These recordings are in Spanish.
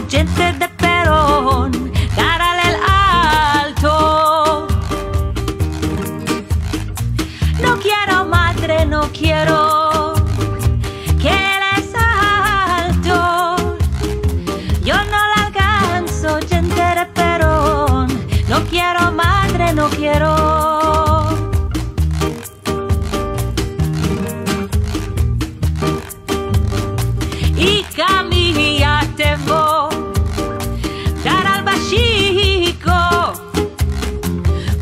gente de Perón, cara al alto. No quiero madre, no quiero que eres alto. Yo no la alcanzo, gente de Perón. No quiero madre, no quiero. Hija mía, te voy dar al bachico.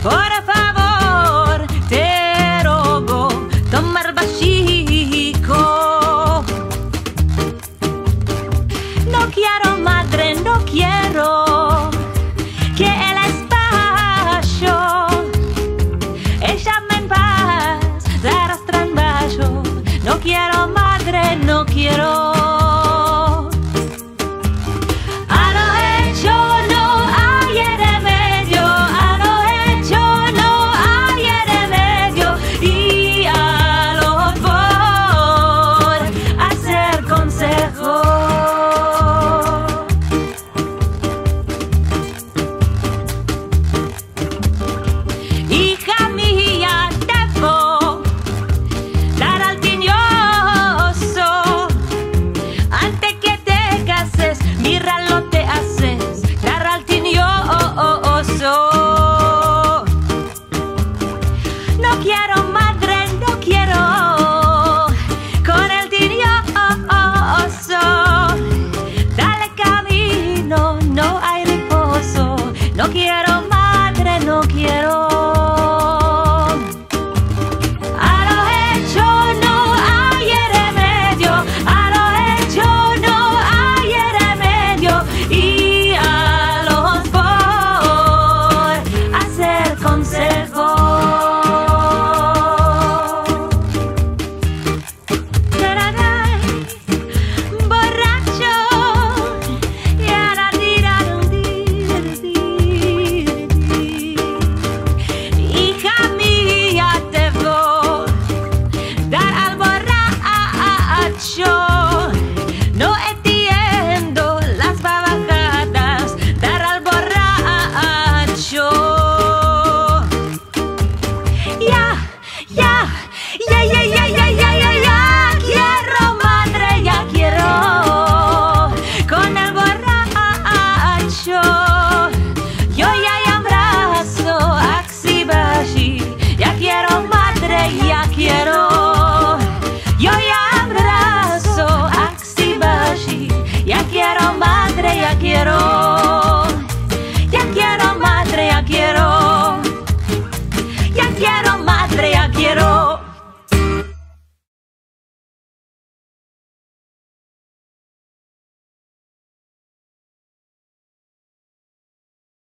Por favor, te rogo, tomar bachico. No quiero madre, no quiero que el espacio échame en paz, la arrastra en bajo. No quiero madre, no quiero. Hija mía, te voy dar al tiñoso. Antes que te cases, míralo te haces, dar al tiñoso. No quiero madre, no quiero con el tiñoso. Dale camino, no hay reposo. No quiero madre, no quiero. No entiendo las babajadas, dar al borracho. Ya, quiero madre, ya quiero con el borracho. Yo ya abrazo, axibashi, ya quiero madre, ya quiero.